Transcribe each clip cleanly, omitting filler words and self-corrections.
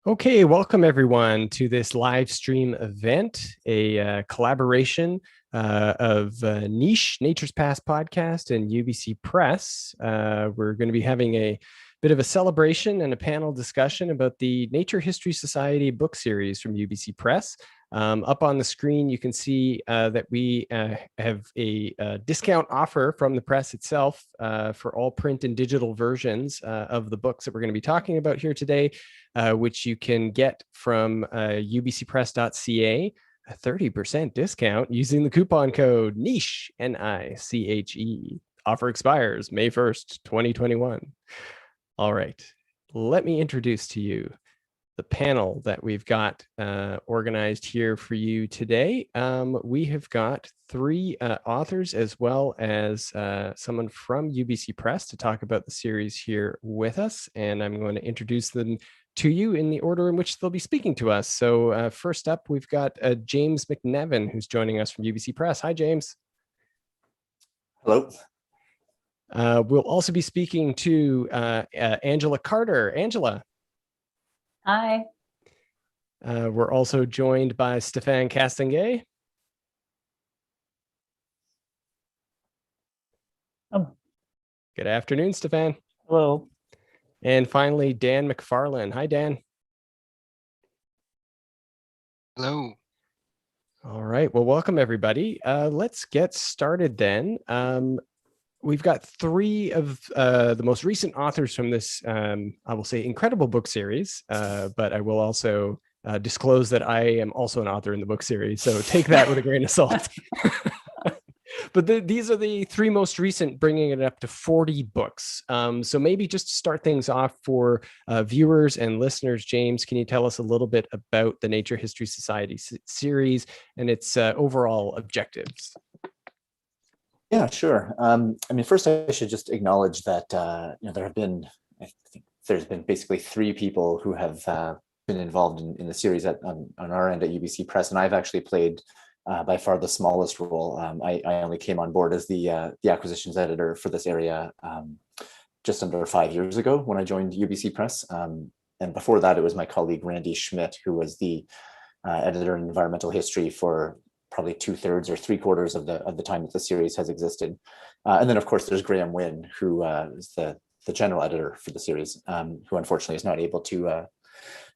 Okay, welcome everyone to this live stream event, a collaboration of Niche, Nature's Past podcast, and UBC Press. We're going to be having a bit of a celebration and a panel discussion about the Nature History Society book series from UBC Press. Up on the screen, you can see that we have a discount offer from the press itself for all print and digital versions of the books that we're going to be talking about here today. Which you can get from ubcpress.ca, a 30% discount using the coupon code NICHE, N-I-C-H-E. Offer expires May 1st, 2021. All right, let me introduce to you the panel that we've got organized here for you today. We have got three authors as well as someone from UBC Press to talk about the series here with us. And I'm going to introduce them to you in the order in which they'll be speaking to us. So first up, we've got James MacNevin, who's joining us from UBC Press. Hi, James. Hello. We'll also be speaking to Angela Carter. Angela. Hi. We're also joined by Stephane Castonguay. Oh. Good afternoon, Stephane. Hello. And finally, Dan Macfarlane. Hi, Dan. Hello. All right. Well, welcome, everybody. Let's get started then. We've got three of the most recent authors from this, I will say, incredible book series, but I will also disclose that I am also an author in the book series. So take that with a grain of salt. But these are the three most recent, bringing it up to 40 books. So maybe just to start things off for viewers and listeners, James, can you tell us a little bit about the Nature History Society series and its overall objectives? Yeah, sure. First I should just acknowledge that I think there's been basically three people who have been involved in the series on our end at UBC Press, and I've actually played by far the smallest role. I only came on board as the acquisitions editor for this area just under 5 years ago when I joined UBC Press. And before that, it was my colleague Randy Schmidt, who was the editor in environmental history for probably 2/3 or 3/4 of the time that the series has existed. And then, of course, there's Graeme Wynn, who is the general editor for the series, who unfortunately is not able to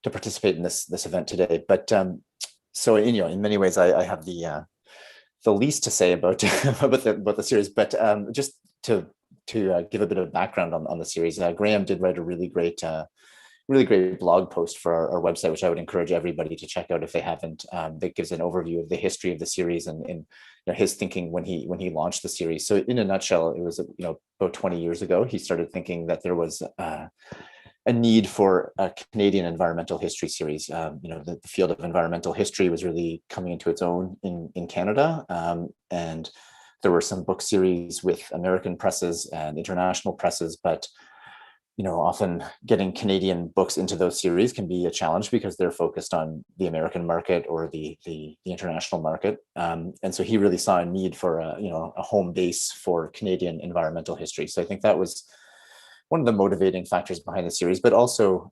participate in this event today. But so in many ways, I have the least to say about about the series. But just to give a bit of background on the series, Graeme did write a really great blog post for our website, which I would encourage everybody to check out if they haven't. That gives an overview of the history of the series and his thinking when he launched the series. So in a nutshell, it was about 20 years ago he started thinking that there was a need for a Canadian environmental history series. The field of environmental history was really coming into its own in Canada, and there were some book series with American presses and international presses, but often getting Canadian books into those series can be a challenge because they're focused on the American market or the international market. And so he really saw a need for a home base for Canadian environmental history. So I think that was one of the motivating factors behind the series, but also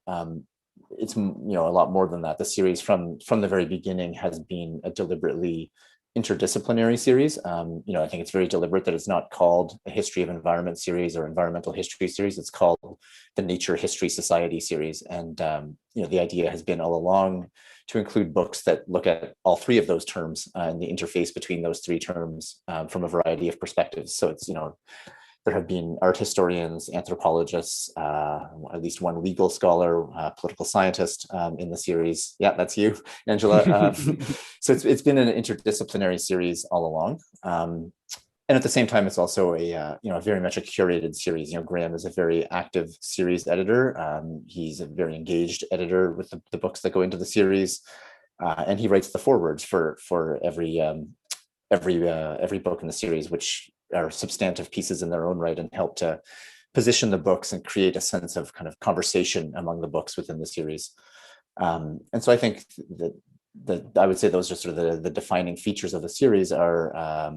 it's a lot more than that. The series from the very beginning has been a deliberately interdisciplinary series. I think it's very deliberate that it's not called a History of Environment series or Environmental History series. It's called the Nature History Society series. And, the idea has been all along to include books that look at all three of those terms and the interface between those three terms from a variety of perspectives. So it's, there have been art historians, anthropologists, at least one legal scholar, political scientist in the series. Yeah, that's you, Angela. So it's been an interdisciplinary series all along. And at the same time, it's also a very much a curated series. Graeme is a very active series editor. He's a very engaged editor with the books that go into the series, and he writes the forewords for every book in the series, which are substantive pieces in their own right and help to position the books and create a sense of kind of conversation among the books within the series. And so I think that I would say those are sort of the defining features of the series are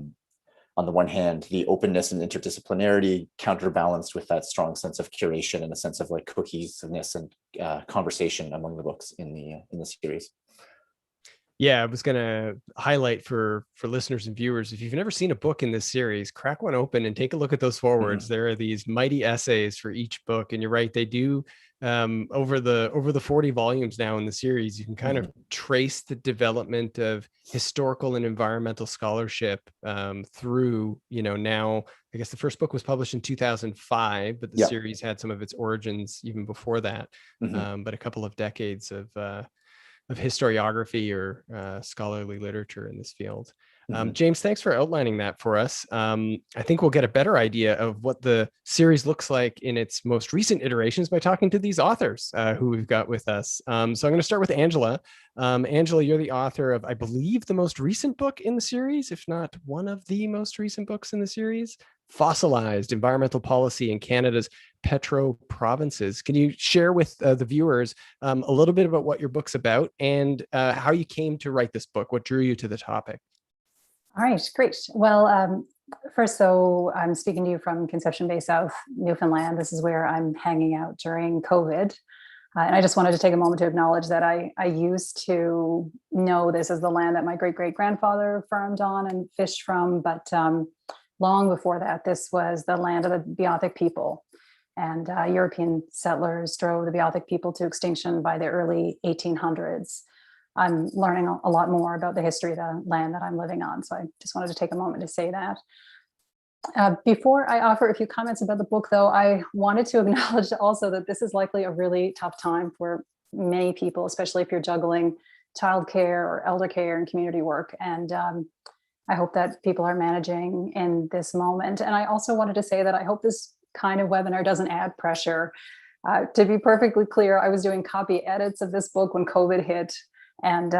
on the one hand, the openness and interdisciplinarity counterbalanced with that strong sense of curation and a sense of like cohesiveness and conversation among the books in the series. Yeah, I was going to highlight for listeners and viewers, if you've never seen a book in this series, crack one open and take a look at those forewords. There are these mighty essays for each book, and you're right, they do over the 40 volumes now in the series, you can kind of trace the development of historical and environmental scholarship through, now I guess the first book was published in 2005, but the series had some of its origins even before that, but a couple of decades of historiography or scholarly literature in this field. James, thanks for outlining that for us. I think we'll get a better idea of what the series looks like in its most recent iterations by talking to these authors who we've got with us. So I'm going to start with Angela. Angela, you're the author of, I believe, the most recent book in the series, if not one of the most recent books in the series, Fossilized: Environmental Policy in Canada's Petro Provinces. Can you share with the viewers a little bit about what your book's about and how you came to write this book? What drew you to the topic? All right, great. Well, first, so I'm speaking to you from Conception Bay South, Newfoundland. This is where I'm hanging out during COVID. And I just wanted to take a moment to acknowledge that I used to know this as the land that my great-great-grandfather farmed on and fished from. But long before that, this was the land of the Beothuk people. And European settlers drove the Beothuk people to extinction by the early 1800s. I'm learning a lot more about the history of the land that I'm living on. So I just wanted to take a moment to say that. Before I offer a few comments about the book, though, I wanted to acknowledge also that this is likely a really tough time for many people, especially if you're juggling childcare or elder care and community work. And I hope that people are managing in this moment. And I also wanted to say that I hope this kind of webinar doesn't add pressure. To be perfectly clear, I was doing copy edits of this book when COVID hit. And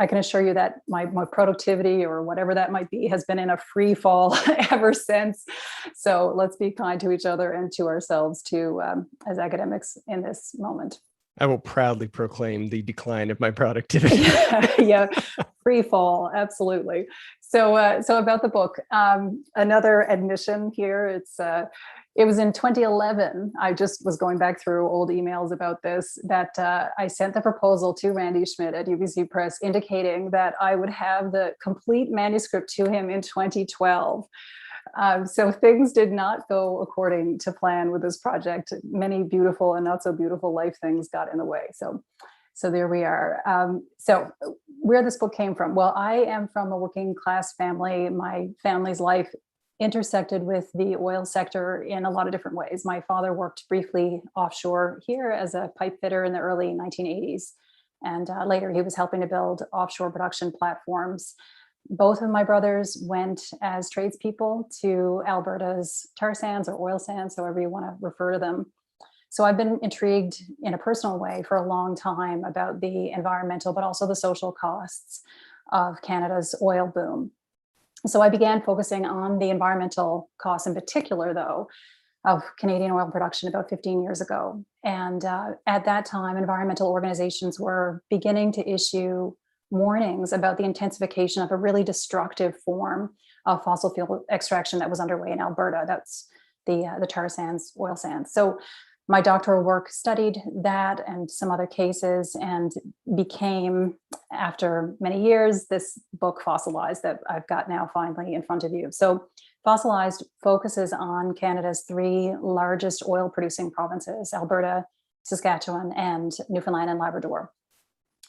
I can assure you that my productivity or whatever that might be has been in a free fall ever since. So let's be kind to each other and to ourselves too, as academics in this moment. I will proudly proclaim the decline of my productivity. Yeah, free fall, absolutely. So about the book, another admission here. It was in 2011. I just was going back through old emails about this, that I sent the proposal to Randy Schmidt at UBC Press, indicating that I would have the complete manuscript to him in 2012. So things did not go according to plan with this project. Many beautiful and not so beautiful life things got in the way. So there we are. So where this book came from? Well, I am from a working class family. My family's life intersected with the oil sector in a lot of different ways. My father worked briefly offshore here as a pipe fitter in the early 1980s. And later he was helping to build offshore production platforms. Both of my brothers went as tradespeople to Alberta's tar sands or oil sands, however you want to refer to them. So I've been intrigued in a personal way for a long time about the environmental, but also the social costs of Canada's oil boom. So I began focusing on the environmental costs in particular, though, of Canadian oil production about 15 years ago. And at that time, environmental organizations were beginning to issue warnings about the intensification of a really destructive form of fossil fuel extraction that was underway in Alberta. That's the tar sands, oil sands. So my doctoral work studied that and some other cases and became, after many years, this book Fossilized that I've got now finally in front of you. So Fossilized focuses on Canada's three largest oil producing provinces, Alberta, Saskatchewan, and Newfoundland and Labrador.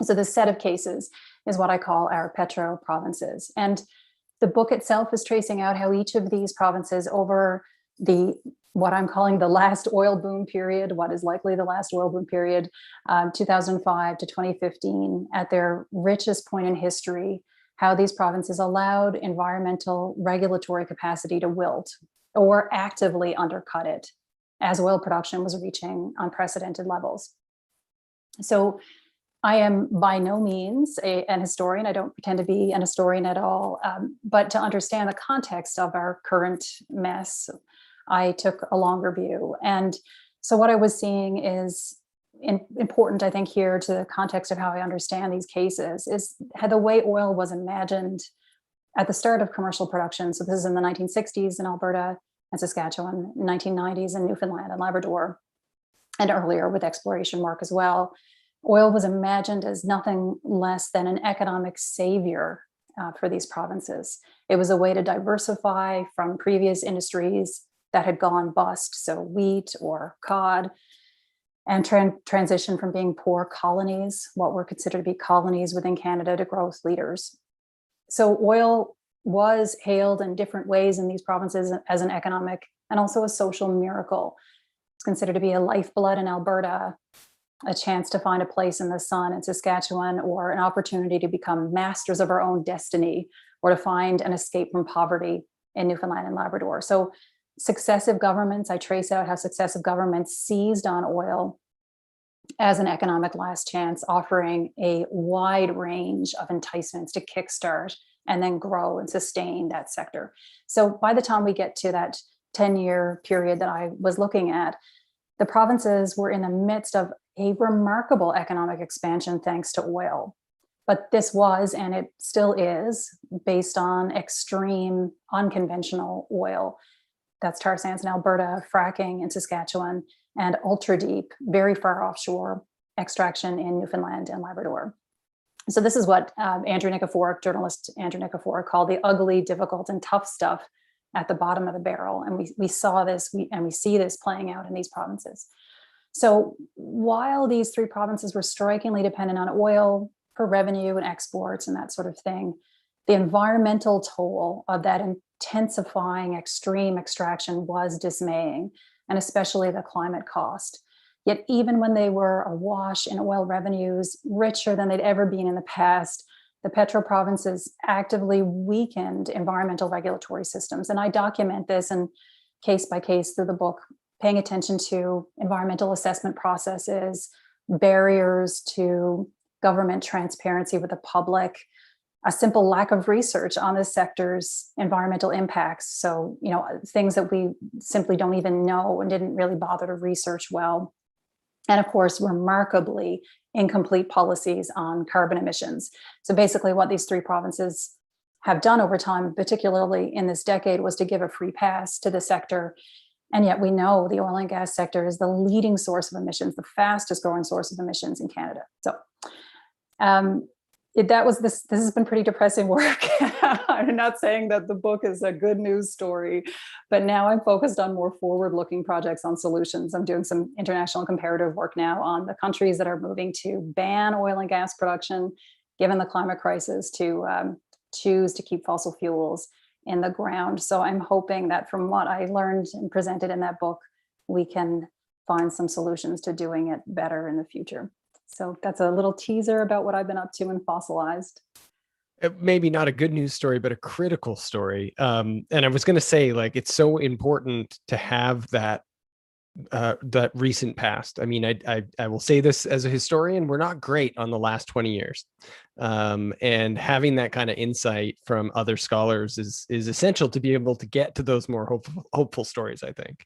So this set of cases is what I call our Petro Provinces. And the book itself is tracing out how each of these provinces over what I'm calling the last oil boom period, what is likely the last oil boom period, 2005 to 2015, at their richest point in history, how these provinces allowed environmental regulatory capacity to wilt or actively undercut it as oil production was reaching unprecedented levels. So I am by no means an historian. I don't pretend to be an historian at all, but to understand the context of our current mess, I took a longer view. And so what I was seeing is important, I think, here to the context of how I understand these cases is how the way oil was imagined at the start of commercial production. So this is in the 1960s in Alberta and Saskatchewan, 1990s in Newfoundland and Labrador, and earlier with exploration work as well. Oil was imagined as nothing less than an economic savior for these provinces. It was a way to diversify from previous industries that had gone bust, so wheat or cod, and transition from being poor colonies, what were considered to be colonies within Canada, to growth leaders. So oil was hailed in different ways in these provinces as an economic and also a social miracle. It's considered to be a lifeblood in Alberta, a chance to find a place in the sun in Saskatchewan, or an opportunity to become masters of our own destiny, or to find an escape from poverty in Newfoundland and Labrador. So successive governments, I trace out how successive governments seized on oil as an economic last chance, offering a wide range of enticements to kickstart and then grow and sustain that sector. So by the time we get to that 10-year period that I was looking at, the provinces were in the midst of a remarkable economic expansion thanks to oil. But this was, and it still is, based on extreme, unconventional oil. That's tar sands in Alberta, fracking in Saskatchewan, and ultra deep, very far offshore extraction in Newfoundland and Labrador. So this is what journalist Andrew Nikiforuk called the ugly, difficult, and tough stuff at the bottom of the barrel. And we saw this, we see this playing out in these provinces. So while these three provinces were strikingly dependent on oil for revenue and exports and that sort of thing, the environmental toll of that intensifying extreme extraction was dismaying, and especially the climate cost. Yet even when they were awash in oil revenues, richer than they'd ever been in the past, the petro provinces actively weakened environmental regulatory systems. And I document this in case by case through the book, paying attention to environmental assessment processes, barriers to government transparency with the public, a simple lack of research on the sector's environmental impacts. So, things that we simply don't even know and didn't really bother to research well. And of course, remarkably incomplete policies on carbon emissions. So basically what these three provinces have done over time, particularly in this decade, was to give a free pass to the sector. And yet we know the oil and gas sector is the leading source of emissions, the fastest growing source of emissions in Canada. So this has been pretty depressing work. I'm not saying that the book is a good news story, but now I'm focused on more forward-looking projects on solutions. I'm doing some international comparative work now on the countries that are moving to ban oil and gas production, given the climate crisis, to choose to keep fossil fuels in the ground. So I'm hoping that from what I learned and presented in that book, we can find some solutions to doing it better in the future. So that's a little teaser about what I've been up to in Fossilized. Maybe not a good news story, but a critical story. And I was going to say, it's so important to have that recent past. I mean, I will say this as a historian, we're not great on the last 20 years. And having that kind of insight from other scholars is essential to be able to get to those more hopeful stories, I think.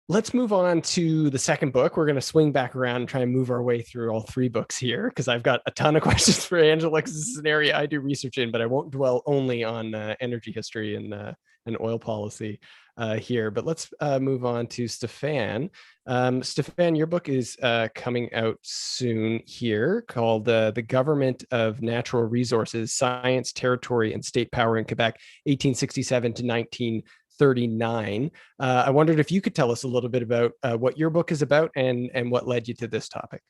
Let's move on to the second book. We're going to swing back around and try and move our way through all three books here, because I've got a ton of questions for Angela, because this is an area I do research in, but I won't dwell only on energy history and oil policy here. But let's move on to Stephane. Stephane, your book is coming out soon here, called The Government of Natural Resources, Science, Territory, and State Power in Quebec, 1867 to 1939. I wondered if you could tell us a little bit about what your book is about and what led you to this topic.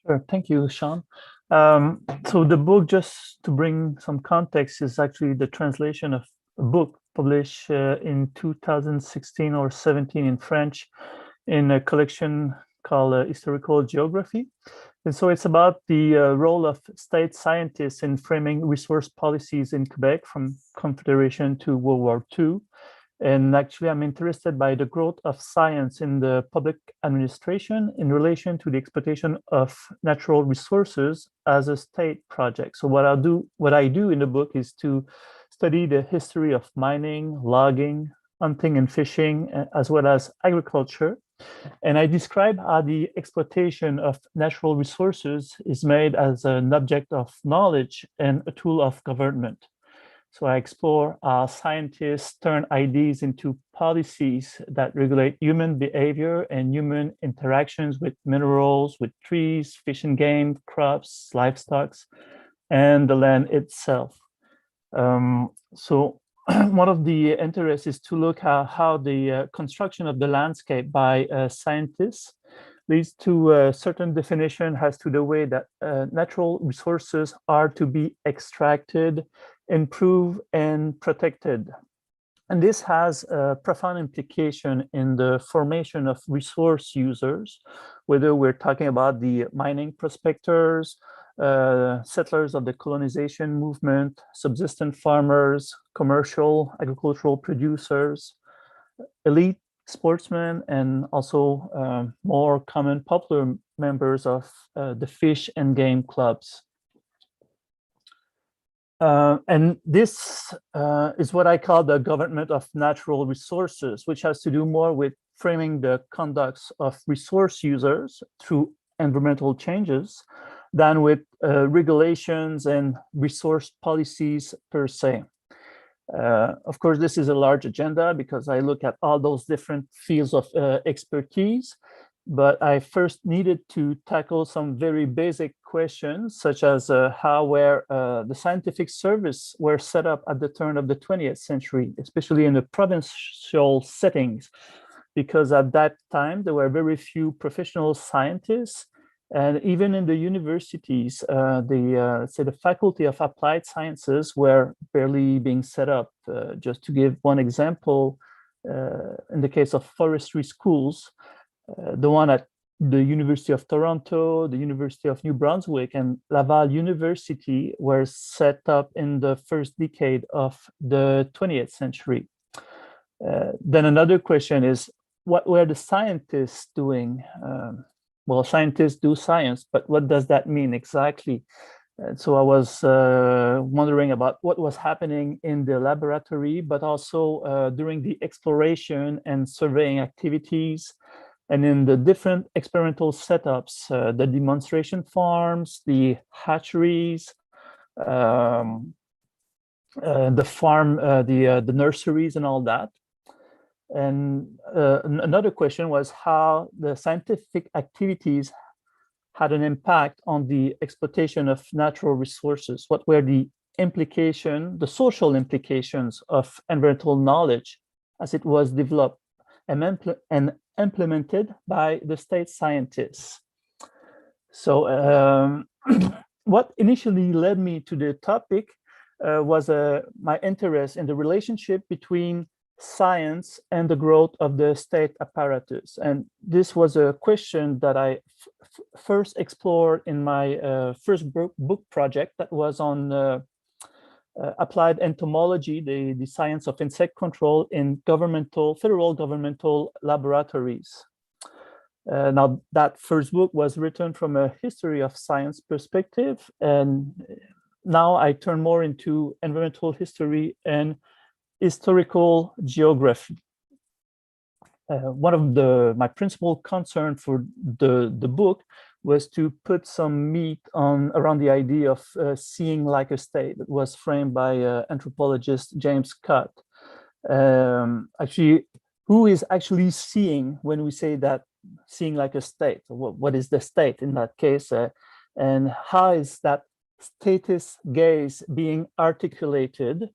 Sure. Thank you, Sean. So the book, just to bring some context, is actually the translation of a book published in 2016 or 17 in French in a collection called Historical Geography. And so it's about the role of state scientists in framing resource policies in Quebec from Confederation to World War II. And actually, I'm interested by the growth of science in the public administration in relation to the exploitation of natural resources as a state project. So what I do in the book is to study the history of mining, logging, hunting and fishing, as well as agriculture, And I describe how the exploitation of natural resources is made as an object of knowledge and a tool of government. So I explore how scientists turn ideas into policies that regulate human behavior and human interactions with minerals, with trees, fish and game, crops, livestock, and the land itself. So one of the interests is to look at how the construction of the landscape by scientists leads to a certain definition as to the way that natural resources are to be extracted, improved, and protected. And this has a profound implication in the formation of resource users, whether we're talking about the mining prospectors, settlers of the colonization movement, subsistence farmers, commercial agricultural producers, elite sportsmen, and also more common popular members of the fish and game clubs. And this is what I call the government of natural resources, which has to do more with framing the conducts of resource users through environmental changes than with regulations and resource policies per se. Of course, this is a large agenda because I look at all those different fields of expertise, but I first needed to tackle some very basic questions, such as how were the scientific service were set up at the turn of the 20th century, especially in the provincial settings, because at that time there were very few professional scientists. And even in the universities, the Faculty of Applied Sciences were barely being set up. Just to give one example, in the case of forestry schools, the one at the University of Toronto, the University of New Brunswick, and Laval University were set up in the first decade of the 20th century. Then another question is, what were the scientists doing? Well, scientists do science, but what does that mean exactly? And so I was wondering about what was happening in the laboratory, but also during the exploration and surveying activities, and in the different experimental setups, the demonstration farms, the hatcheries, the farm, the nurseries and all that. And another question was how the scientific activities had an impact on the exploitation of natural resources. What were the implications, the social implications of environmental knowledge as it was developed and implemented by the state scientists? So what initially led me to the topic was my interest in the relationship between science and the growth of the state apparatus. And this was a question that I first explored in my first book project that was on applied entomology, the science of insect control in federal governmental laboratories. Now, that first book was written from a history of science perspective, and now I turn more into environmental history and historical geography. One of my principal concern for the book was to put some meat around the idea of seeing like a state that was framed by anthropologist James MacNevin. Actually, who is actually seeing when we say that seeing like a state? What is the state in that case? And how is that statist gaze being articulated?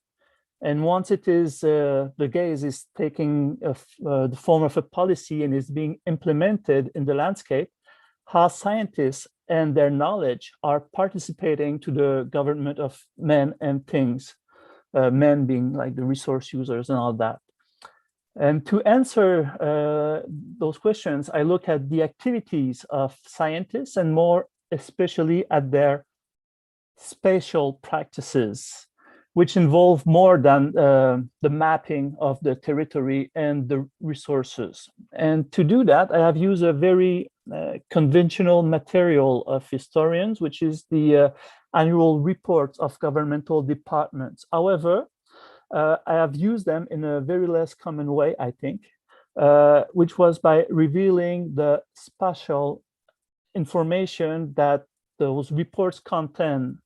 And once it is, the gaze is taking the form of a policy and is being implemented in the landscape, how scientists and their knowledge are participating to the government of men and things, men being like the resource users and all that. And to answer those questions, I look at the activities of scientists and more especially at their spatial practices, which involve more than the mapping of the territory and the resources. And to do that, I have used a very conventional material of historians, which is the annual reports of governmental departments. However, I have used them in a very less common way, I think, which was by revealing the spatial information that those reports contain.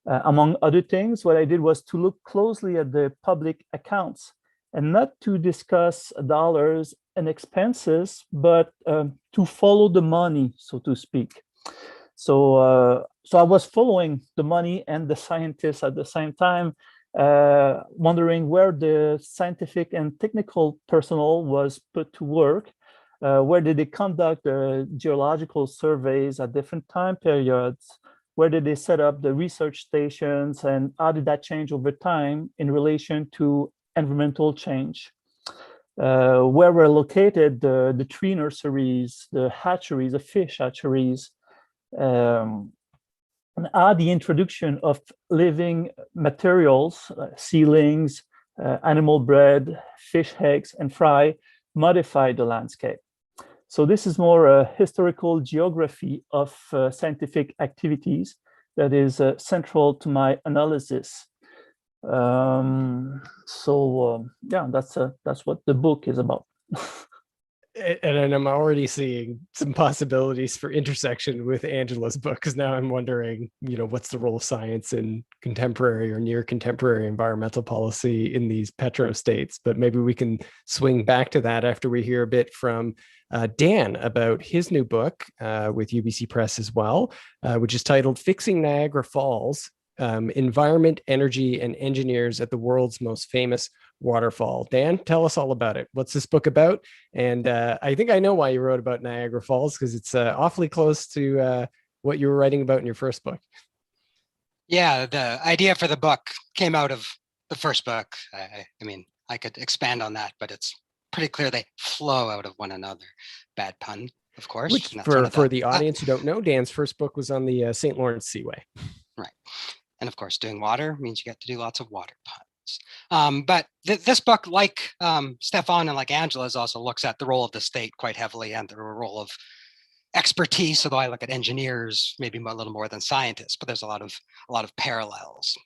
Among other things, what I did was to look closely at the public accounts and not to discuss dollars and expenses, but to follow the money, so to speak. So I was following the money and the scientists at the same time, wondering where the scientific and technical personnel was put to work, where did they conduct geological surveys at different time periods, where did they set up the research stations, and how did that change over time in relation to environmental change? Where were located the tree nurseries, the hatcheries, the fish hatcheries, and how the introduction of living materials, sealings, animal bread, fish eggs, and fry modified the landscape. So this is more a historical geography of scientific activities that is central to my analysis. Yeah, that's what the book is about. And I'm already seeing some possibilities for intersection with Angela's book, because now I'm wondering, what's the role of science in contemporary or near contemporary environmental policy in these petrostates? But maybe we can swing back to that after we hear a bit from Dan about his new book with UBC Press as well, which is titled Fixing Niagara Falls, Environment, Energy, and Engineers at the World's Most Famous Waterfall. Dan, tell us all about it. What's this book about? And I think I know why you wrote about Niagara Falls, because it's awfully close to what you were writing about in your first book. Yeah, the idea for the book came out of the first book. I mean, I could expand on that, but it's pretty clear they flow out of one another. Bad pun, of course. Which, for the audience who don't know, Dan's first book was on the St. Lawrence Seaway. Right. And of course, doing water means you get to do lots of water puns. But this book, like Stephane and like Angela's, also looks at the role of the state quite heavily and the role of expertise, although I look at engineers maybe a little more than scientists, but there's a lot of parallels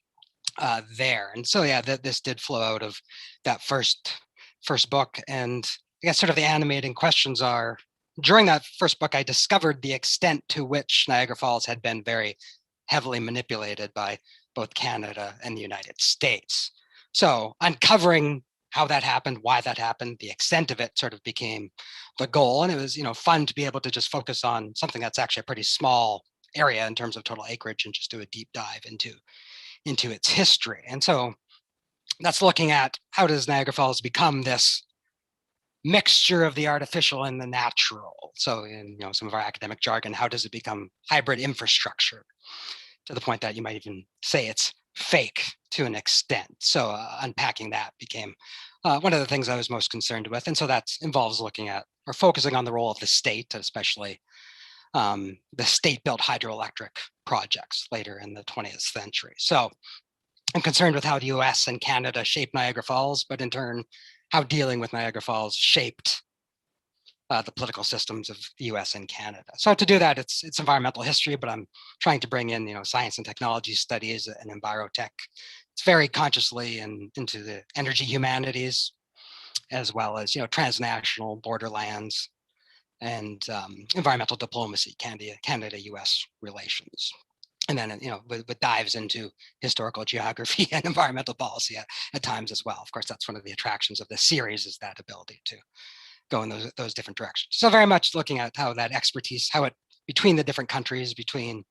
there. And so, yeah, this did flow out of that first book. And I guess sort of the animating questions are, during that first book, I discovered the extent to which Niagara Falls had been very heavily manipulated by both Canada and the United States. So uncovering how that happened, why that happened, the extent of it sort of became the goal. And it was, fun to be able to just focus on something that's actually a pretty small area in terms of total acreage and just do a deep dive into its history. And so that's looking at how does Niagara Falls become this mixture of the artificial and the natural. So in some of our academic jargon, how does it become hybrid infrastructure, to the point that you might even say it's fake to an extent. So unpacking that became one of the things I was most concerned with. And so that involves looking at or focusing on the role of the state, especially the state-built hydroelectric projects later in the 20th century. So I'm concerned with how the US and Canada shaped Niagara Falls, but in turn, how dealing with Niagara Falls shaped the political systems of the US and Canada. So to do that, it's environmental history, but I'm trying to bring in science and technology studies and envirotech. It's very consciously into the energy humanities, as well as transnational borderlands and environmental diplomacy, Canada-US relations. And then with dives into historical geography and environmental policy at times as well. Of course, that's one of the attractions of this series, is that ability to go in those different directions. So very much looking at how that expertise, how it, between the different countries, between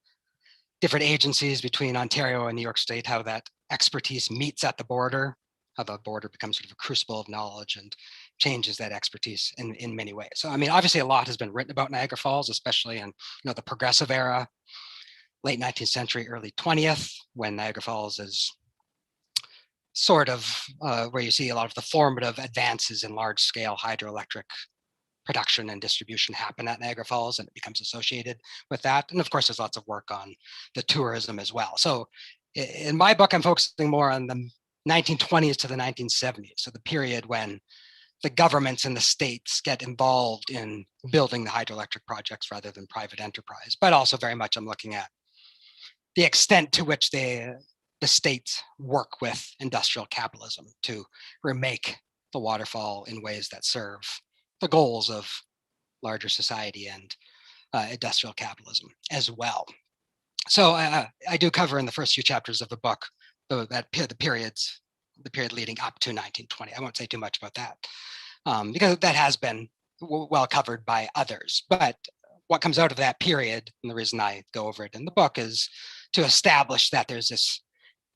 different agencies, between Ontario and New York State, how that expertise meets at the border, how the border becomes sort of a crucible of knowledge and changes that expertise in many ways. So, I mean, obviously a lot has been written about Niagara Falls, especially in the progressive era, late 19th century, early 20th, when Niagara Falls is sort of where you see a lot of the formative advances in large scale hydroelectric production and distribution happen at Niagara Falls, and it becomes associated with that. And of course, there's lots of work on the tourism as well. So in my book, I'm focusing more on the 1920s to the 1970s. So the period when the governments and the states get involved in building the hydroelectric projects rather than private enterprise. But also very much I'm looking at the extent to which the states work with industrial capitalism to remake the waterfall in ways that serve the goals of larger society and industrial capitalism as well. So I do cover in the first few chapters of the book the period leading up to 1920. I won't say too much about that because that has been well covered by others. But what comes out of that period, and the reason I go over it in the book, is to establish that there's this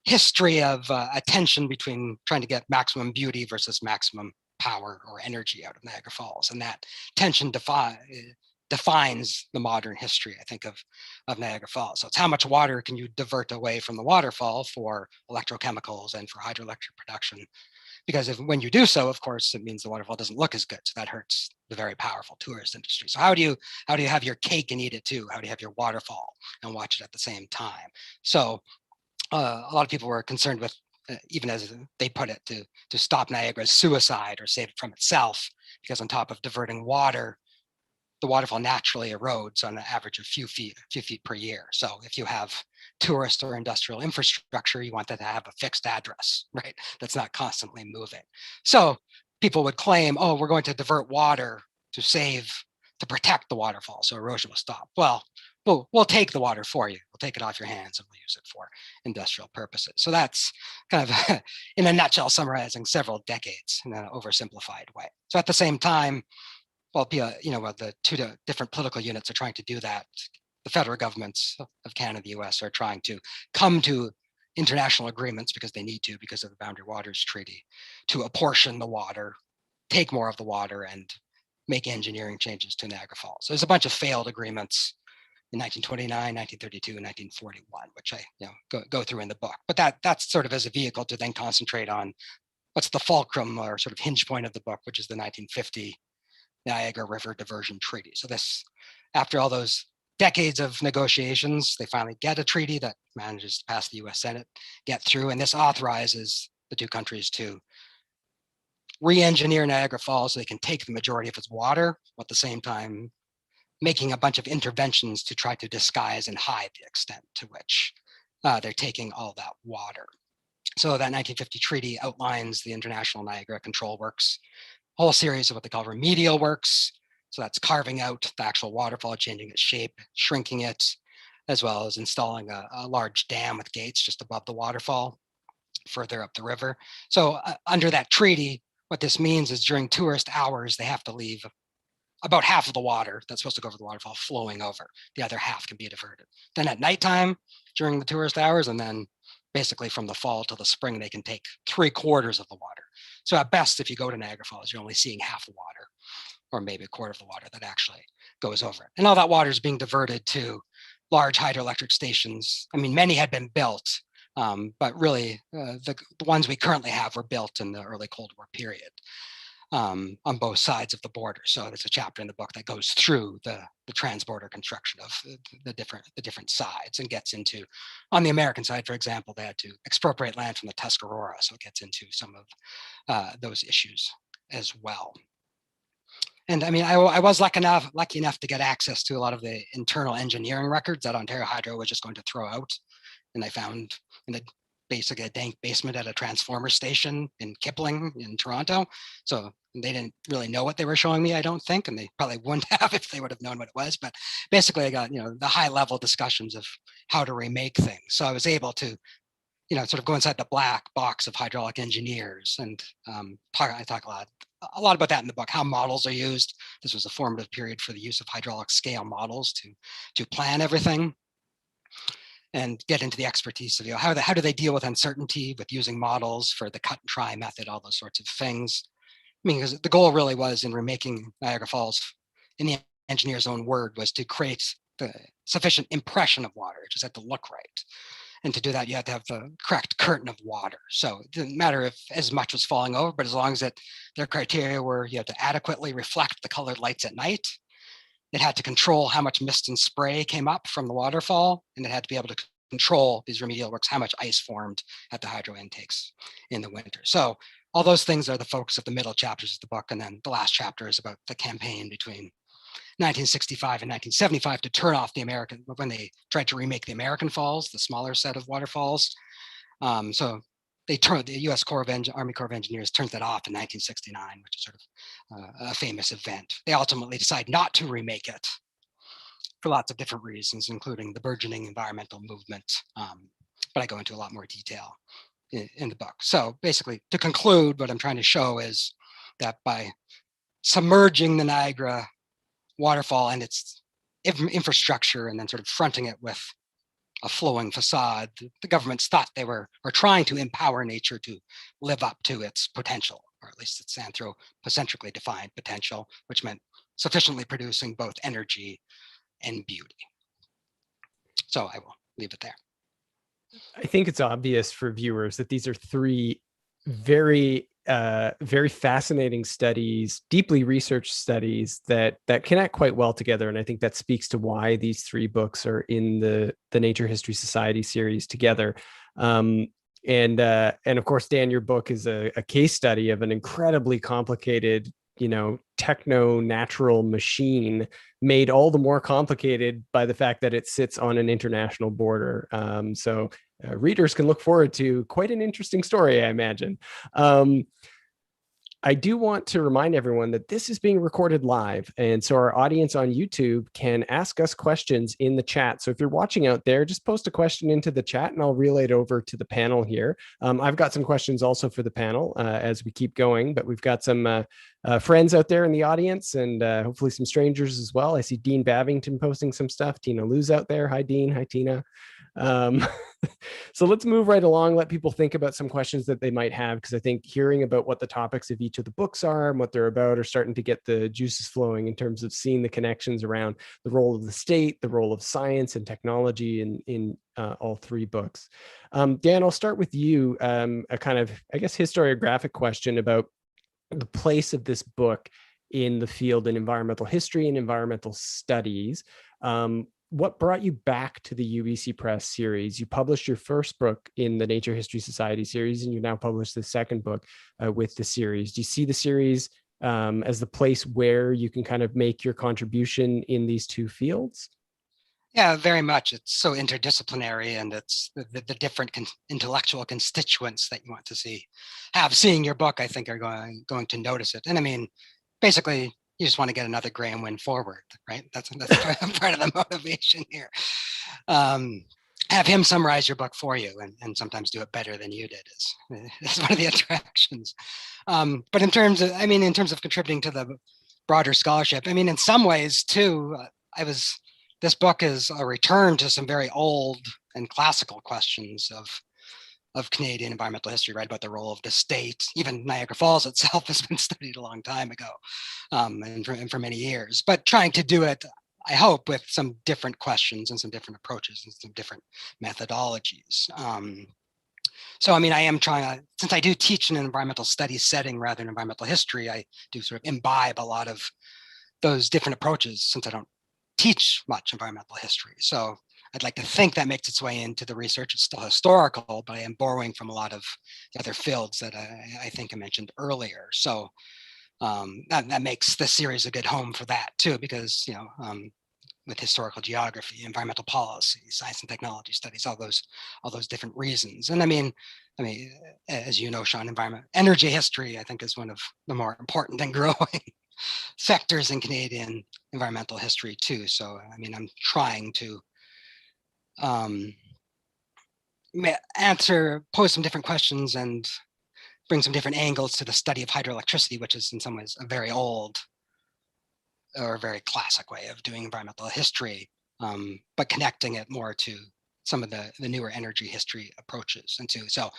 history of a tension between trying to get maximum beauty versus maximum power or energy out of Niagara Falls. And that tension defines the modern history, I think, of Niagara Falls. So it's how much water can you divert away from the waterfall for electrochemicals and for hydroelectric production. Because when you do so, of course, it means the waterfall doesn't look as good. So that hurts the very powerful tourist industry. So how do you have your cake and eat it too? How do you have your waterfall and watch it at the same time? So a lot of people were concerned with, even as they put it, to stop Niagara's suicide or save it from itself, because on top of diverting water, the waterfall naturally erodes on an average of a few feet per year. So if you have tourist or industrial infrastructure, you want that to have a fixed address, right? That's not constantly moving. So people would claim, oh, we're going to divert water to protect the waterfall, so erosion will stop. Well, we'll take the water for you. We'll take it off your hands and we'll use it for industrial purposes. So that's kind of, in a nutshell, summarizing several decades in an oversimplified way. So at the same time, well, the two different political units are trying to do that. The federal governments of Canada, the US, are trying to come to international agreements because they need to, because of the Boundary Waters Treaty, to apportion the water, take more of the water, and make engineering changes to Niagara Falls. So there's a bunch of failed agreements in 1929, 1932, and 1941, which I go through in the book. But that's sort of as a vehicle to then concentrate on what's the fulcrum or sort of hinge point of the book, which is the 1950 Niagara River Diversion Treaty. So this, after all those decades of negotiations, they finally get a treaty that manages to pass the US Senate, get through, and this authorizes the two countries to re-engineer Niagara Falls so they can take the majority of its water, at the same time making a bunch of interventions to try to disguise and hide the extent to which they're taking all that water. So that 1950 treaty outlines the International Niagara Control Works, whole series of what they call remedial works. So that's carving out the actual waterfall, changing its shape, shrinking it, as well as installing a large dam with gates just above the waterfall, further up the river. So under that treaty, what this means is during tourist hours, they have to leave about half of the water that's supposed to go over the waterfall flowing over. The other half can be diverted. Then at nighttime, during the tourist hours, and then basically from the fall to the spring, they can take 3/4 of the water. So at best, if you go to Niagara Falls, you're only seeing half the water, or maybe 1/4 of the water that actually goes over it. And all that water is being diverted to large hydroelectric stations. I mean, many had been built, but really the ones we currently have were built in the early Cold War period on both sides of the border. So there's a chapter in the book that goes through the transborder construction of the different sides and gets into, on the American side, for example, they had to expropriate land from the Tuscarora. So it gets into some of those issues as well. And I mean, I was lucky enough to get access to a lot of the internal engineering records that Ontario Hydro was just going to throw out. And I found in basically a dank basement at a transformer station in Kipling in Toronto. So they didn't really know what they were showing me, I don't think, and they probably wouldn't have if they would have known what it was. But basically I got, the high level discussions of how to remake things. So I was able to, sort of go inside the black box of hydraulic engineers, and I talk a lot about that in the book, how models are used. This was a formative period for the use of hydraulic scale models to plan everything, and get into the expertise of how do they deal with uncertainty with using models for the cut and try method, all those sorts of things. I mean, because the goal really was in remaking Niagara Falls, in the engineer's own word, was to create the sufficient impression of water. It just had to look right. And to do that, you had to have the correct curtain of water. So it didn't matter if as much was falling over, but as long as their criteria were, you had to adequately reflect the colored lights at night. It had to control how much mist and spray came up from the waterfall, and it had to be able to control these remedial works, how much ice formed at the hydro intakes in the winter. So all those things are the focus of the middle chapters of the book. And then the last chapter is about the campaign between 1965 and 1975 to turn off when they tried to remake the American Falls, the smaller set of waterfalls. So the U.S. Army Corps of Engineers turns that off in 1969, which is sort of a famous event. They ultimately decide not to remake it for lots of different reasons, including the burgeoning environmental movement. But I go into a lot more detail in the book. So basically, to conclude, what I'm trying to show is that by submerging the Niagara waterfall and its infrastructure and then sort of fronting it with a flowing facade, the governments thought they were trying to empower nature to live up to its potential, or at least its anthropocentrically defined potential, which meant sufficiently producing both energy and beauty. So I will leave it there. I think it's obvious for viewers that these are three very fascinating studies, deeply researched studies that connect quite well together. And I think that speaks to why these three books are in the Nature History Society series together. And of course, Dan, your book is a case study of an incredibly complicated, techno-natural machine made all the more complicated by the fact that it sits on an international border. So readers can look forward to quite an interesting story, I imagine. I do want to remind everyone that this is being recorded live. And so our audience on YouTube can ask us questions in the chat. So if you're watching out there, just post a question into the chat and I'll relay it over to the panel here. I've got some questions also for the panel as we keep going, but we've got some friends out there in the audience and hopefully some strangers as well. I see Dean Bavington posting some stuff. Tina Lou's out there. Hi, Dean. Hi, Tina. So let's move right along, let people think about some questions that they might have, because I think hearing about what the topics of each of the books are and what they're about are starting to get the juices flowing in terms of seeing the connections around the role of the state, the role of science and technology in all three books. Dan, I'll start with you, a kind of, I guess, historiographic question about the place of this book in the field in environmental history and environmental studies. What brought you back to the UBC Press series? You published your first book in the Nature History Society series, and you now published the second book with the series. Do you see the series as the place where you can kind of make your contribution in these two fields? Yeah, very much. It's so interdisciplinary, and it's the different intellectual constituents that you want to seeing your book, I think, are going to notice it. And I mean, basically, you just want to get another Graeme Wynn forward, right? That's part of the motivation here. Have him summarize your book for you, and sometimes do it better than you did is one of the attractions. But in terms of contributing to the broader scholarship, I mean, in some ways too, this book is a return to some very old and classical questions of Canadian environmental history, right? About the role of the state. Even Niagara Falls itself has been studied a long time ago, and for many years. But trying to do it, I hope, with some different questions and some different approaches and some different methodologies. So, I mean, I am trying, since I do teach in an environmental studies setting rather than environmental history, I do sort of imbibe a lot of those different approaches since I don't teach much environmental history. So I'd like to think that makes its way into the research. It's still historical, but I am borrowing from a lot of the other fields that I think I mentioned earlier. So that makes this series a good home for that too, because, with historical geography, environmental policy, science and technology studies, all those different reasons. And I mean, as you know, Sean, energy history, I think, is one of the more important and growing sectors in Canadian environmental history too. So, I mean, I'm trying to pose some different questions and bring some different angles to the study of hydroelectricity, which is in some ways a very old or a very classic way of doing environmental history, but connecting it more to some of the newer energy history approaches. And so,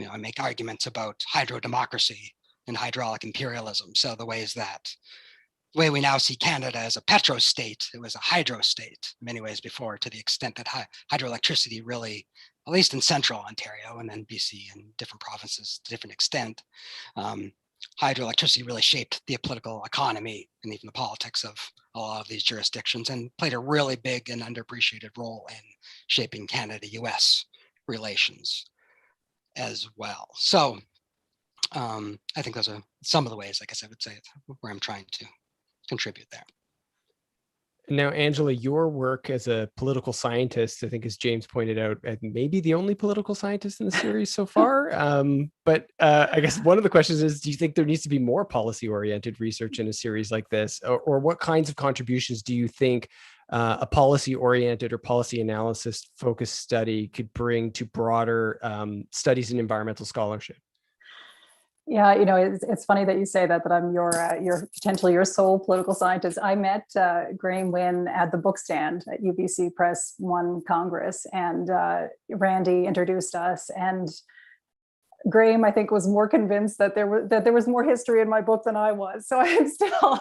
I make arguments about hydro-democracy and hydraulic imperialism. So the way we now see Canada as a petro state, it was a hydro state in many ways before, to the extent that hydroelectricity really, at least in central Ontario and then BC and different provinces to different extent, hydroelectricity really shaped the political economy and even the politics of a lot of these jurisdictions, and played a really big and underappreciated role in shaping Canada-US relations as well. So I think those are some of the ways, I guess I would say, where I'm trying to contribute there. Now, Angela, your work as a political scientist, I think, as James pointed out, maybe the only political scientist in the series so far. But I guess one of the questions is, do you think there needs to be more policy-oriented research in a series like this? Or what kinds of contributions do you think a policy-oriented or policy analysis-focused study could bring to broader studies in environmental scholarship? Yeah, it's funny that you say that I'm your potentially your sole political scientist. I met Graeme Wynn at the book stand at UBC Press one Congress, and Randy introduced us. And Graeme, I think, was more convinced that there was more history in my book than I was. So I'm still,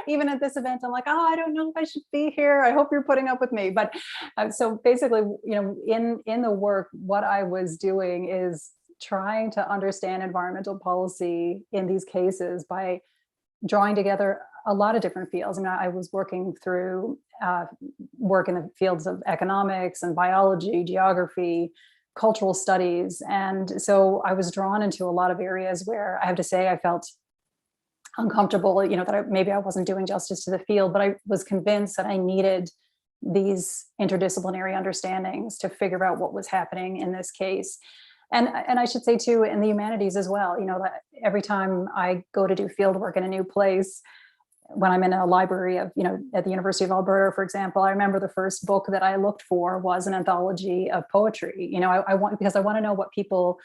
even at this event, I'm like, oh, I don't know if I should be here. I hope you're putting up with me. But so basically, in the work, what I was doing is trying to understand environmental policy in these cases by drawing together a lot of different fields. I mean, I was working through work in the fields of economics and biology, geography, cultural studies. And so I was drawn into a lot of areas where I have to say I felt uncomfortable, that maybe I wasn't doing justice to the field, but I was convinced that I needed these interdisciplinary understandings to figure out what was happening in this case. And I should say too, in the humanities as well, that every time I go to do field work in a new place, when I'm in a library of, at the University of Alberta, for example, I remember the first book that I looked for was an anthology of poetry. Because I want to know what people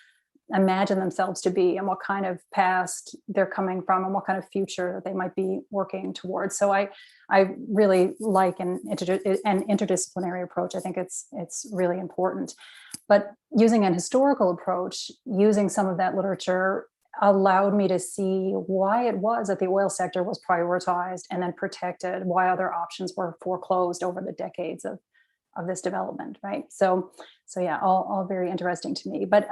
imagine themselves to be and what kind of past they're coming from and what kind of future that they might be working towards. So I really like an interdisciplinary approach. I think it's really important. But using an historical approach, using some of that literature allowed me to see why it was that the oil sector was prioritized and then protected, why other options were foreclosed over the decades of this development, right? So yeah, all very interesting to me. But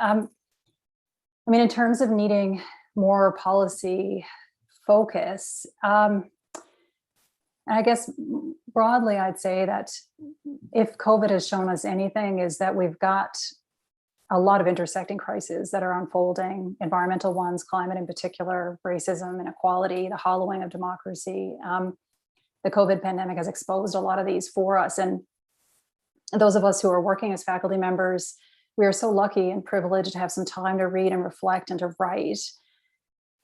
in terms of needing more policy focus, and I guess broadly, I'd say that if COVID has shown us anything, is that we've got a lot of intersecting crises that are unfolding, environmental ones, climate in particular, racism, inequality, the hollowing of democracy. The COVID pandemic has exposed a lot of these for us. And those of us who are working as faculty members, we are so lucky and privileged to have some time to read and reflect and to write.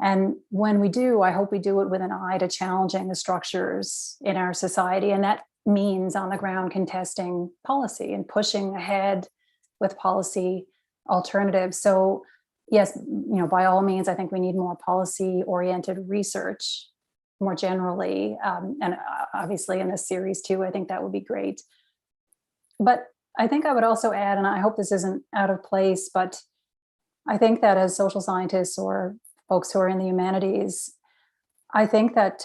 And when we do, I hope we do it with an eye to challenging the structures in our society. And that means on the ground contesting policy and pushing ahead with policy alternatives. So yes, by all means, I think we need more policy-oriented research more generally. And obviously in this series too, I think that would be great. But I think I would also add, and I hope this isn't out of place, but I think that as social scientists or folks who are in the humanities, I think that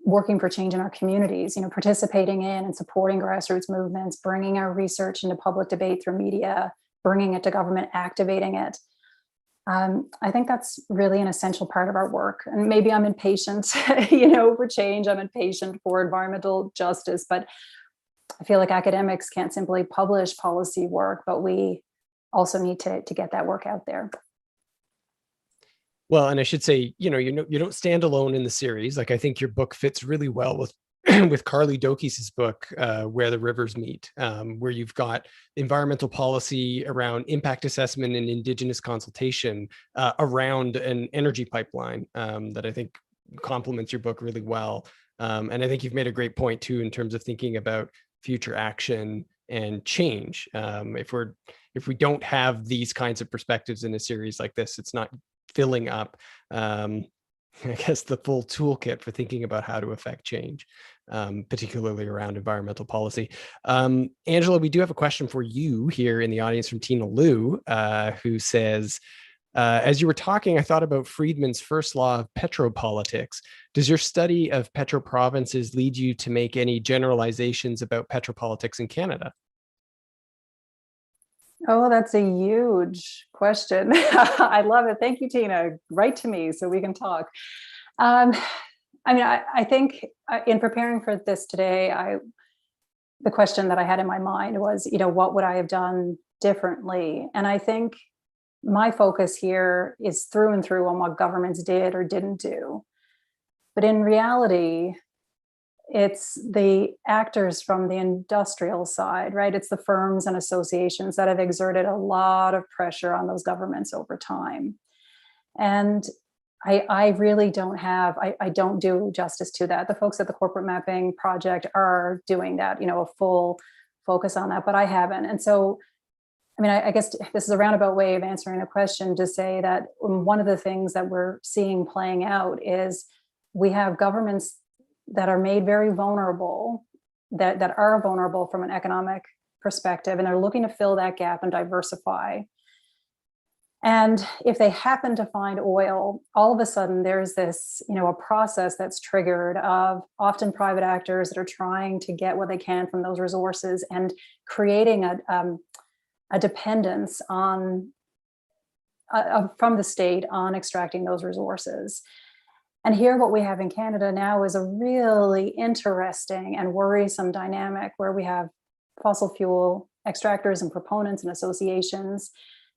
working for change in our communities, participating in and supporting grassroots movements, bringing our research into public debate through media, bringing it to government, activating it. I think that's really an essential part of our work. And maybe I'm impatient, for change. I'm impatient for environmental justice, but I feel like academics can't simply publish policy work, but we also need to get that work out there. Well, and I should say, you don't stand alone in the series. Like, I think your book fits really well with with Carly Dokis's book, Where the Rivers Meet, where you've got environmental policy around impact assessment and Indigenous consultation around an energy pipeline that I think complements your book really well. And I think you've made a great point too, in terms of thinking about future action and change. If we don't have these kinds of perspectives in a series like this, it's not filling up, I guess, the full toolkit for thinking about how to affect change, particularly around environmental policy. Angela, we do have a question for you here in the audience from Tina Liu, who says, as you were talking, I thought about Friedman's first law of petropolitics. Does your study of petroprovinces lead you to make any generalizations about petropolitics in Canada? Oh, that's a huge question. I love it. Thank you, Tina. Write to me so we can talk. I think in preparing for this today, the question that I had in my mind was, what would I have done differently? And I think my focus here is through and through on what governments did or didn't do. But in reality, it's the actors from the industrial side, right? It's the firms and associations that have exerted a lot of pressure on those governments over time. And I really don't have, I don't do justice to that. The folks at the Corporate Mapping Project are doing that, a full focus on that, but I haven't. And so, I mean, I guess this is a roundabout way of answering the question to say that one of the things that we're seeing playing out is we have governments that are made very vulnerable, that are vulnerable from an economic perspective, and they're looking to fill that gap and diversify. And if they happen to find oil, all of a sudden there's this, a process that's triggered of often private actors that are trying to get what they can from those resources and creating a dependence on from the state on extracting those resources. And here what we have in Canada now is a really interesting and worrisome dynamic where we have fossil fuel extractors and proponents and associations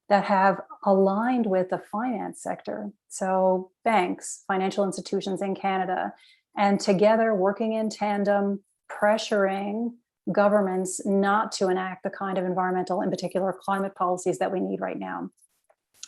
that have aligned with the finance sector. So banks, financial institutions in Canada, and together working in tandem, pressuring governments not to enact the kind of environmental, in particular climate policies that we need right now.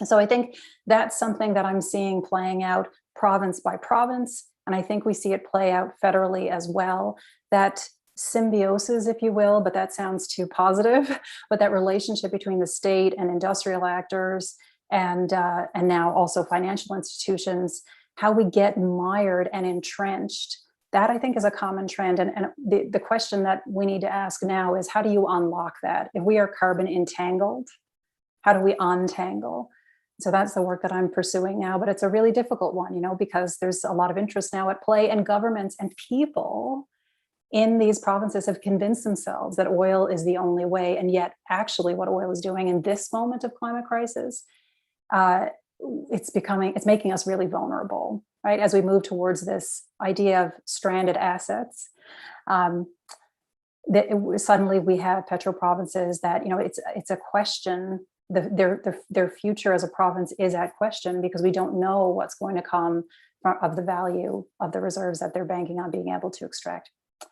So I think that's something that I'm seeing playing out province by province. And I think we see it play out federally as well, that symbiosis, if you will, but that sounds too positive, but that relationship between the state and industrial actors and now also financial institutions, how we get mired and entrenched, that I think is a common trend. And the question that we need to ask now is, how do you unlock that? If we are carbon entangled, how do we untangle? So that's the work that I'm pursuing now, but it's a really difficult one, because there's a lot of interest now at play, and governments and people in these provinces have convinced themselves that oil is the only way. And yet actually what oil is doing in this moment of climate crisis, it's making us really vulnerable, right? As we move towards this idea of stranded assets, suddenly we have petro provinces that, it's a question, their future as a province is at question because we don't know what's going to come of the value of the reserves that they're banking on being able to extract.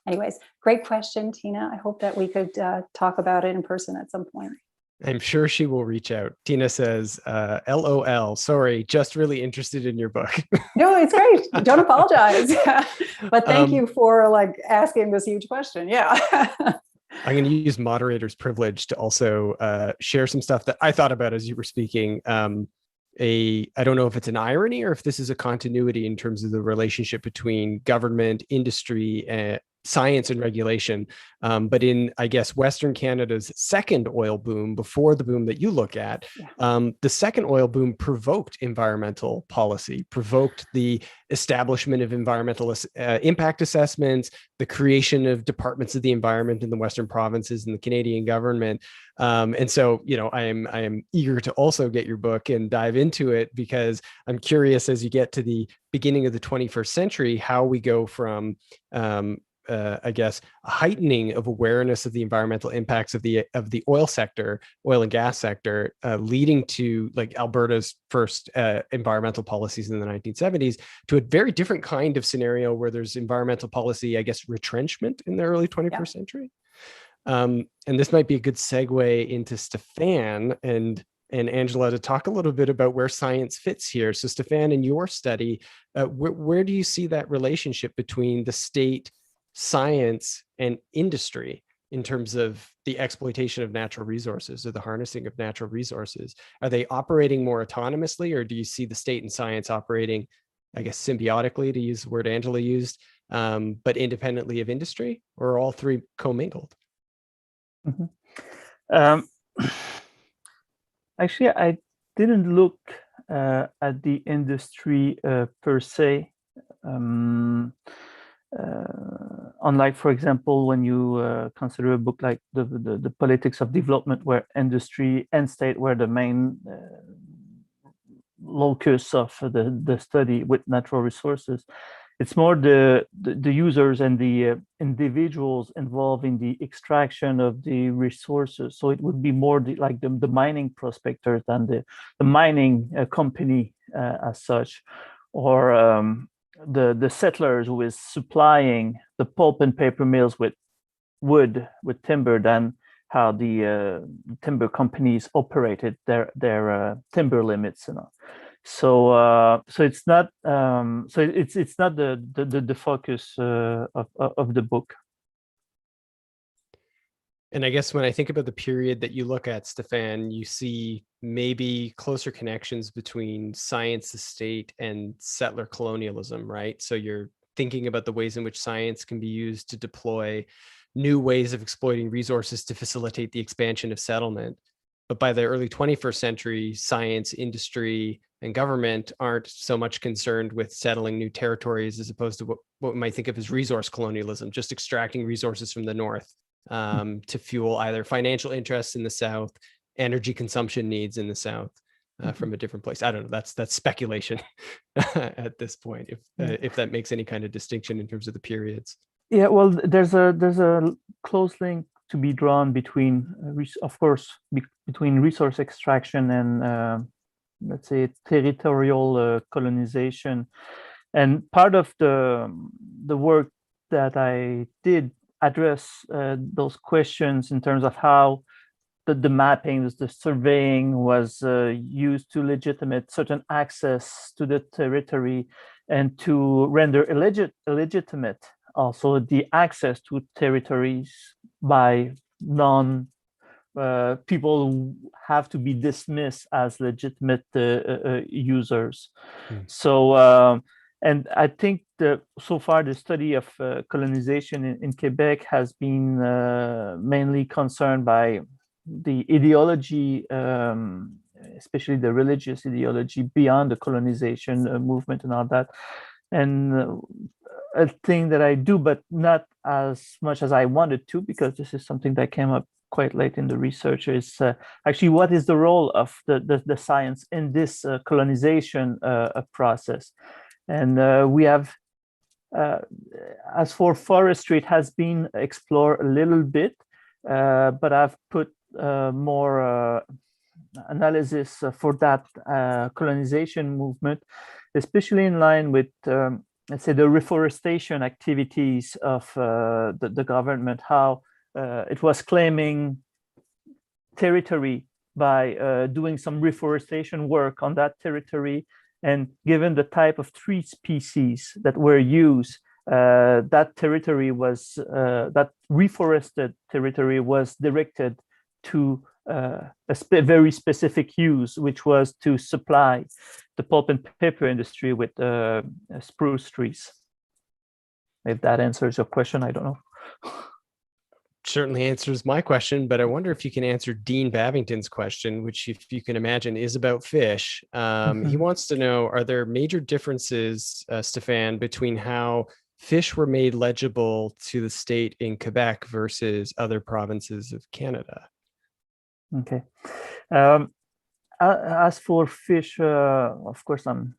Anyways, great question, Tina. I hope that we could talk about it in person at some point. I'm sure she will reach out. Tina says, LOL, sorry, just really interested in your book. No, it's great. Don't apologize. But thank you for asking this huge question. Yeah. I'm going to use moderator's privilege to also share some stuff that I thought about as you were speaking. I don't know if it's an irony or if this is a continuity in terms of the relationship between government, industry, science and regulation. But in, I guess, Western Canada's second oil boom, before the boom that you look at, the second oil boom provoked environmental policy, provoked the establishment of environmental impact assessments, the creation of departments of the environment in the Western provinces and the Canadian government. And so, I am eager to also get your book and dive into it, because I'm curious, as you get to the beginning of the 21st century, how we go from I guess, a heightening of awareness of the environmental impacts of the oil sector, oil and gas sector, leading to Alberta's first environmental policies in the 1970s, to a very different kind of scenario where there's environmental policy, I guess, retrenchment in the early 21st century. And this might be a good segue into Stephane and Angela to talk a little bit about where science fits here. So Stephane, in your study, where do you see that relationship between the state, science, and industry in terms of the exploitation of natural resources or the harnessing of natural resources? Are they operating more autonomously, or do you see the state and science operating, I guess, symbiotically, to use the word Angela used, but independently of industry, or are all three commingled? Actually, I didn't look at the industry per se. Unlike, for example, when you consider a book like the Politics of Development, where industry and state were the main locus of the study with natural resources, it's more the users and the individuals involved in the extraction of the resources. So it would be more the mining prospectors than the mining company as such, or the settlers who is supplying the pulp and paper mills with wood, with timber, than how the timber companies operated their timber limits, So it's not it's not the focus of the book. And I guess when I think about the period that you look at, Stephane, you see maybe closer connections between science, the state, and settler colonialism, right? So you're thinking about the ways in which science can be used to deploy new ways of exploiting resources to facilitate the expansion of settlement. But by the early 21st century, science, industry, and government aren't so much concerned with settling new territories as opposed to what we might think of as resource colonialism, just extracting resources from the north to fuel either financial interests in the south, energy consumption needs in the south from a different place. I don't know. That's speculation at this point. If that makes any kind of distinction in terms of the periods. Yeah, well, there's a close link to be drawn between, of course, between resource extraction and let's say territorial colonization. And part of the work that I did address those questions in terms of how the mappings, the surveying was used to legitimate certain access to the territory and to render illegitimate also the access to territories by people who have to be dismissed as legitimate users. So, and I think that so far the study of colonization in Quebec has been mainly concerned by the ideology, especially the religious ideology beyond the colonization movement and all that. And a thing that I do, but not as much as I wanted to, because this is something that came up quite late in the research, is actually what is the role of the science in this colonization process. And we have, as for forestry, it has been explored a little bit, but I've put more analysis for that colonization movement, especially in line with, let's say, the reforestation activities of the government, how it was claiming territory by doing some reforestation work on that territory. And given the type of tree species that were used, that territory was, that reforested territory was directed to a very specific use, which was to supply the pulp and paper industry with spruce trees. If that answers your question, I don't know. Certainly answers my question, but I wonder if you can answer Dean Babington's question, which, if you can imagine, is about fish. He wants to know, are there major differences, Stephane, between how fish were made legible to the state in Quebec versus other provinces of Canada? Okay. As for fish, of course, I'm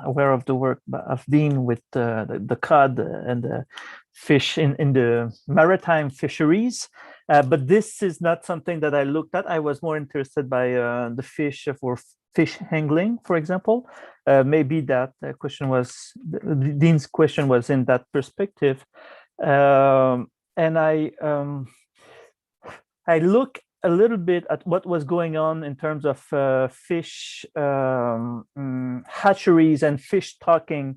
aware of the work of Dean with the cod and the fish in the maritime fisheries. But this is not something that I looked at. I was more interested by the fish for fish angling, for example. Maybe that question was, Dean's question was in that perspective. And I look a little bit at what was going on in terms of fish hatcheries and fish stocking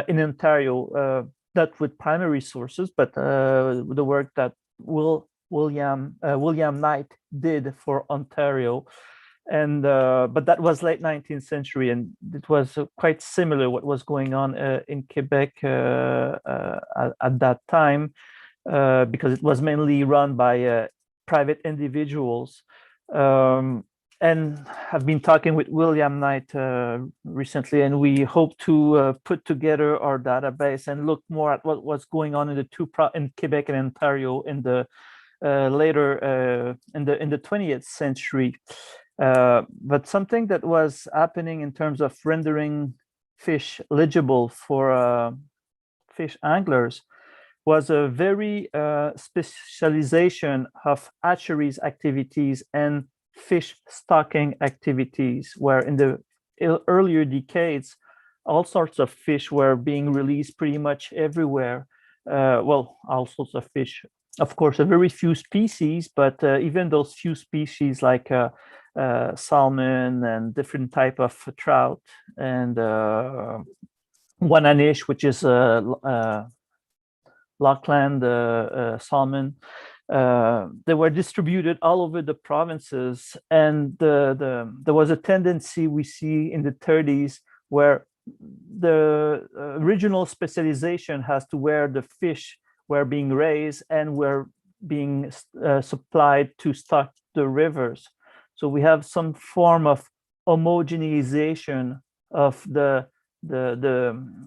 in Ontario, not with primary sources, but the work that William Knight did for Ontario. And but that was late 19th century, and it was quite similar what was going on in Quebec at that time, because it was mainly run by private individuals. And I've been talking with William Knight recently, and we hope to put together our database and look more at what was going on in the in Quebec and Ontario in the later in the 20th century. But something that was happening in terms of rendering fish legible for fish anglers was a very specialization of hatcheries activities and fish stocking activities, where in the earlier decades, all sorts of fish were being released pretty much everywhere. Well, all sorts of fish. Of course, a very few species, but even those few species like salmon and different type of trout and Wananish, which is Lochland salmon. They were distributed all over the provinces, and there was a tendency we see in the 30s where the regional specialization has to where the fish were being raised and were being supplied to stock the rivers. So we have some form of homogenization of the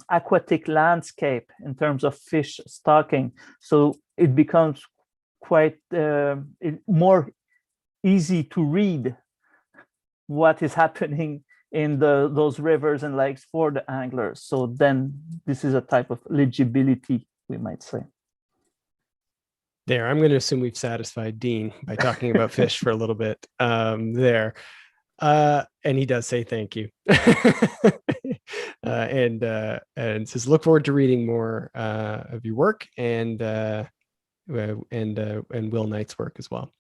aquatic landscape in terms of fish stocking. So it becomes quite more easy to read what is happening in those rivers and lakes for the anglers. So then this is a type of legibility, we might say. There, I'm going to assume we've satisfied Dean by talking about fish for a little bit there. And he does say thank you. And says, look forward to reading more of your work and Will Knight's work as well.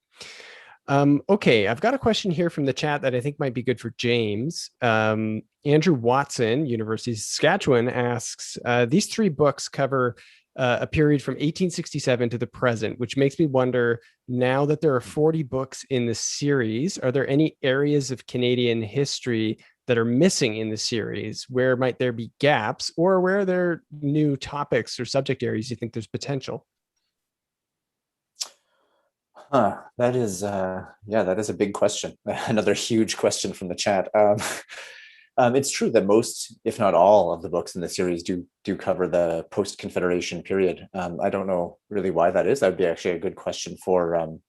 Okay, I've got a question here from the chat that I think might be good for James. Andrew Watson, University of Saskatchewan, asks, these three books cover a period from 1867 to the present, which makes me wonder, now that there are 40 books in the series, are there any areas of Canadian history that are missing in the series? Where might there be gaps, or where are there new topics or subject areas you think there's potential? That is, that is a big question. Another huge question from the chat. It's true that most, if not all, of the books in the series do cover the post-Confederation period. I don't know really why that is. That would be actually a good question for, and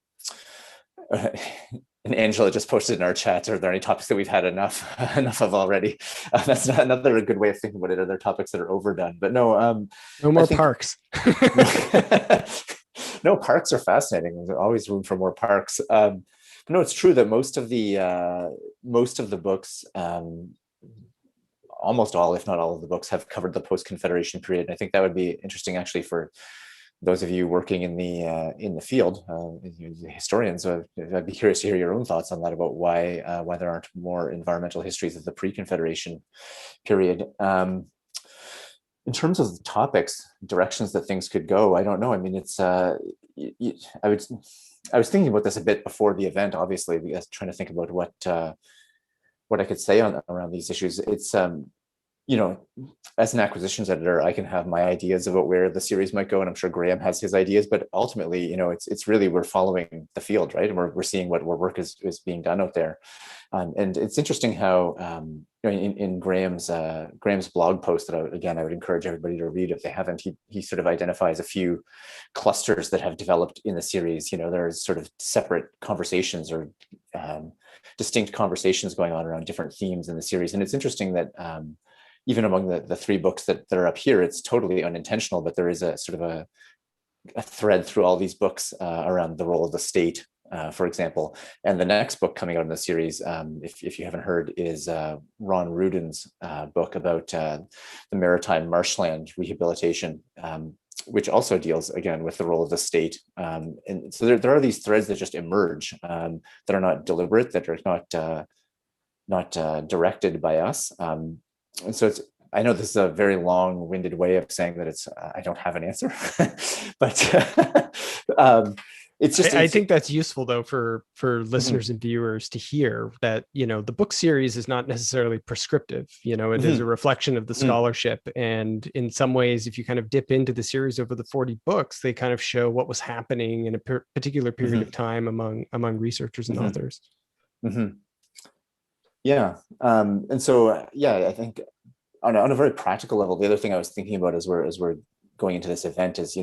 Angela just posted in our chat, are there any topics that we've had enough of already? That's not another good way of thinking about it. Are there topics that are overdone? But no. No more parks. No, parks are fascinating. There's always room for more parks. No, it's true that most of the books, almost all, if not all of the books, have covered the post-Confederation period. And I think that would be interesting, actually, for those of you working in the field, historians. I'd be curious to hear your own thoughts on that, about why there aren't more environmental histories of the pre-Confederation period. In terms of the topics, directions that things could go, I don't know. I mean, it's I was thinking about this a bit before the event, obviously, because trying to think about what I could say around these issues. It's as an acquisitions editor, I can have my ideas about where the series might go, and I'm sure Graeme has his ideas. But ultimately, it's really, we're following the field, right? And we're seeing what work is being done out there. And it's interesting how in Graeme's blog post that I would encourage everybody to read if they haven't. He sort of identifies a few clusters that have developed in the series. There's sort of separate conversations or distinct conversations going on around different themes in the series. And it's interesting that even among the three books that are up here, it's totally unintentional, but there is a sort of a thread through all these books around the role of the state, for example. And the next book coming out in the series, if you haven't heard, is Ron Rudin's book about the maritime marshland rehabilitation, which also deals, again, with the role of the state. And so there are these threads that just emerge that are not deliberate, that are not directed by us. And so I know this is a very long-winded way of saying that I don't have an answer, but it's just. I think that's useful, though, for listeners and viewers to hear that the book series is not necessarily prescriptive. It is a reflection of the scholarship, and in some ways, if you kind of dip into the series over the 40 books, they kind of show what was happening in a particular period of time among researchers and authors. Yeah. And so, I think on a very practical level, the other thing I was thinking about as we're going into this event is,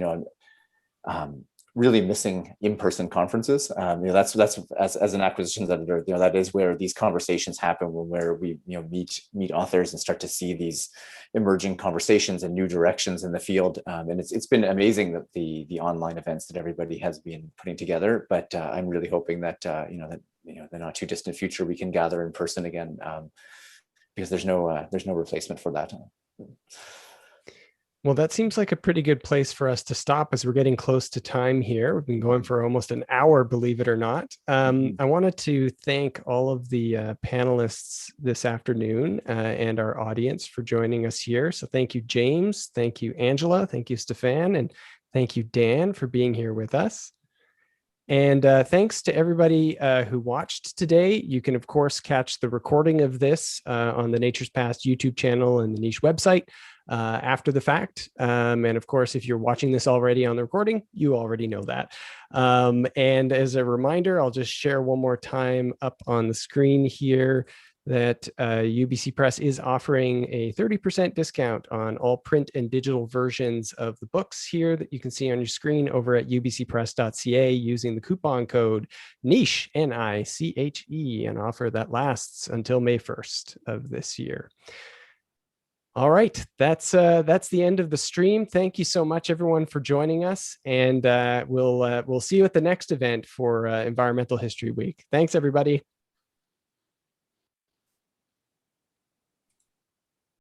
really missing in-person conferences. That's as an acquisitions editor, that is where these conversations happen, where we meet authors and start to see these emerging conversations and new directions in the field. And it's been amazing that the online events that everybody has been putting together. But I'm really hoping that the not too distant future we can gather in person again. because there's no replacement for that. Well, that seems like a pretty good place for us to stop as we're getting close to time here. We've been going for almost an hour, believe it or not. I wanted to thank all of the panelists this afternoon and our audience for joining us here. So thank you, James. Thank you, Angela. Thank you, Stephane. And thank you, Dan, for being here with us. And thanks to everybody who watched today. You can, of course, catch the recording of this on the Nature's Past YouTube channel and the Niche website after the fact. And of course, if you're watching this already on the recording, you already know that. And as a reminder, I'll just share one more time up on the screen here that UBC Press is offering a 30% discount on all print and digital versions of the books here that you can see on your screen over at ubcpress.ca using the coupon code NICHE, N-I-C-H-E, an offer that lasts until May 1st of this year. All right, that's the end of the stream. Thank you so much, everyone, for joining us, and we'll see you at the next event for Environmental History Week. Thanks, everybody.